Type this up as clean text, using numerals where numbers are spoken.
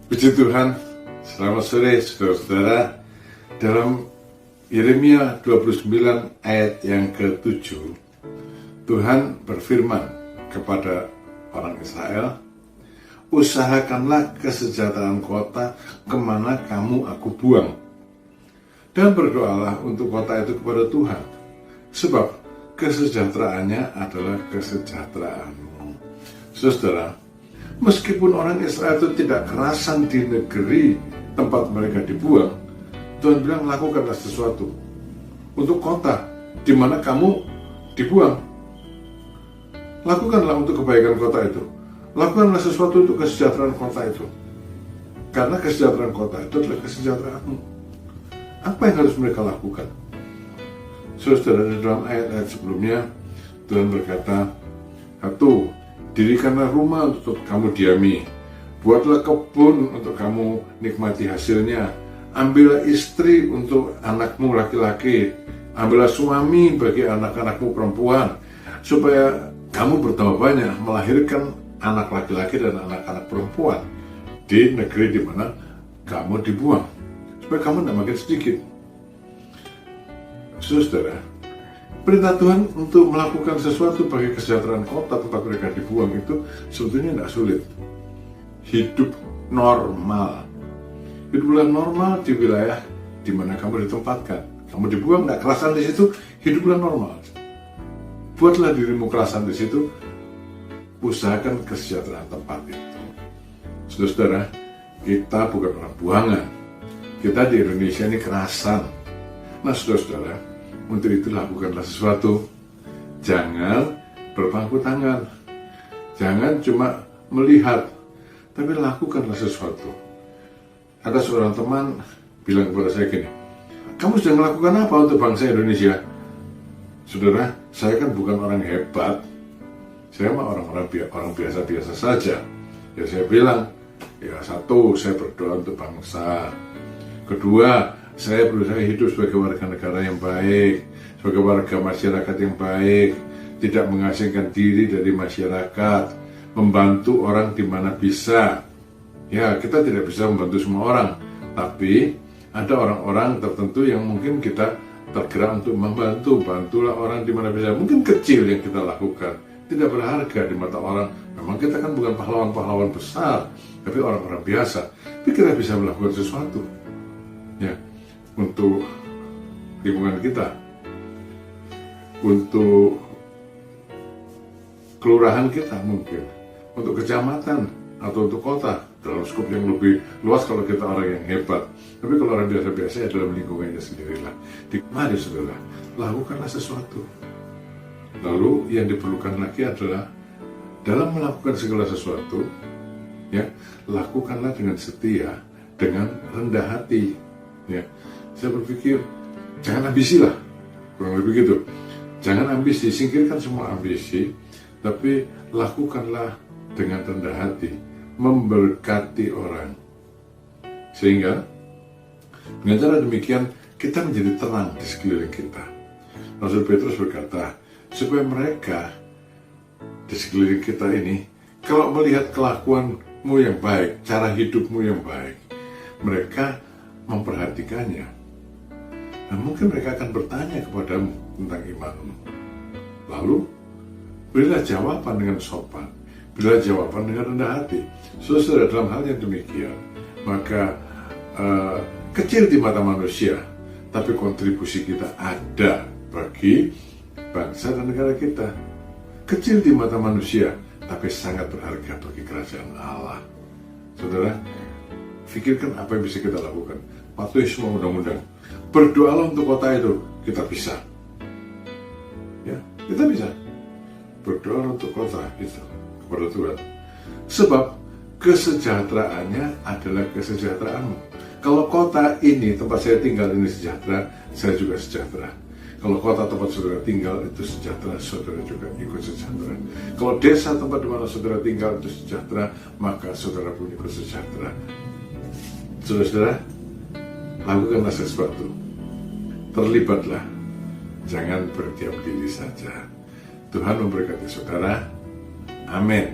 Puji Tuhan, selamat sore saudara-saudara. Dalam Yeremia 29 ayat yang ke-7, Tuhan berfirman kepada orang Israel, usahakanlah kesejahteraan kota kemana kamu aku buang, dan berdoalah untuk kota itu kepada Tuhan, sebab kesejahteraannya adalah kesejahteraanmu. Saudara, meskipun orang Israel itu tidak kerasan di negeri tempat mereka dibuang, Tuhan bilang lakukanlah sesuatu untuk kota di mana kamu dibuang. Lakukanlah untuk kebaikan kota itu. Lakukanlah sesuatu untuk kesejahteraan kota itu. Karena kesejahteraan kota itu adalah kesejahteraanmu. Apa yang harus mereka lakukan? Saudara, di dalam ayat-ayat sebelumnya, Tuhan berkata, satu, dirikanlah rumah untuk kamu diami, buatlah kebun untuk kamu nikmati hasilnya, ambillah istri untuk anakmu laki-laki, ambillah suami bagi anak-anakmu perempuan, supaya kamu bertambah banyak melahirkan anak laki-laki dan anak-anak perempuan di negeri di mana kamu dibuang, supaya kamu tidak makin sedikit. Saudara, perintah Tuhan untuk melakukan sesuatu bagi kesejahteraan kota tempat mereka dibuang itu sebetulnya tidak sulit. Hidup normal. Hiduplah normal di wilayah di mana kamu ditempatkan. Kamu dibuang, tidak kerasan di situ, hiduplah normal. Buatlah dirimu kerasan di situ, usahakan kesejahteraan tempat itu. Saudara, kita bukan orang buangan. Kita di Indonesia ini kerasan. Nah, saudara, untuk itu lakukanlah sesuatu. Jangan berpangku tangan. Jangan cuma melihat, tapi lakukanlah sesuatu. Ada seorang teman bilang kepada saya gini, kamu sedang melakukan apa untuk bangsa Indonesia? Saudara, saya kan bukan orang hebat. Saya mah orang biasa-biasa saja. Ya saya bilang, ya satu, saya berdoa untuk bangsa. Kedua, saya berusaha hidup sebagai warga negara yang baik, sebagai warga masyarakat yang baik, tidak mengasingkan diri dari masyarakat, membantu orang di mana bisa. Ya, kita tidak bisa membantu semua orang, tapi ada orang-orang tertentu yang mungkin kita tergerak untuk membantu. Bantulah orang di mana bisa. Mungkin kecil yang kita lakukan, tidak berharga di mata orang. Memang kita kan bukan pahlawan-pahlawan besar, tapi orang-orang biasa. Tapi kita bisa melakukan sesuatu, ya, untuk lingkungan kita, untuk kelurahan kita mungkin, untuk kecamatan atau untuk kota, dalam skop yang lebih luas kalau kita orang yang hebat. Tapi kalau orang biasa-biasa ya dalam lingkungannya sendirilah. Mari saudara, lakukanlah sesuatu. Lalu yang diperlukan lagi adalah dalam melakukan segala sesuatu, ya, lakukanlah dengan setia, dengan rendah hati. Ya, saya berpikir jangan ambisi lah, kurang lebih gitu. Jangan ambisi, singkirkan semua ambisi, tapi lakukanlah dengan rendah hati, memberkati orang. Sehingga dengan cara demikian kita menjadi terang di sekeliling kita. Rasul Petrus berkata, supaya mereka di sekeliling kita ini, kalau melihat kelakuanmu yang baik, cara hidupmu yang baik, mereka memperhatikannya. Nah, mungkin mereka akan bertanya kepadamu tentang imanmu. Lalu, berilah jawaban dengan sopan, berilah jawaban dengan rendah hati. Saudara, dalam hal yang demikian, maka kecil di mata manusia, tapi kontribusi kita ada bagi bangsa dan negara kita. Kecil di mata manusia, tapi sangat berharga bagi kerajaan Allah. Saudara, pikirkan apa yang bisa kita lakukan. Patuhi semua undang-undang. Berdoalah untuk kota itu. Kita bisa. Ya, kita bisa. Berdoa untuk kota itu kepada Tuhan. Sebab kesejahteraannya adalah kesejahteraanmu. Kalau kota ini, tempat saya tinggal ini sejahtera, saya juga sejahtera. Kalau kota tempat saudara tinggal itu sejahtera, saudara juga ikut sejahtera. Kalau desa tempat di mana saudara tinggal itu sejahtera, maka saudara pun ikut sejahtera. Saudara, lakukanlah sesuatu. Terlibatlah. Jangan berdiam diri saja. Tuhan memberkati saudara. Amin.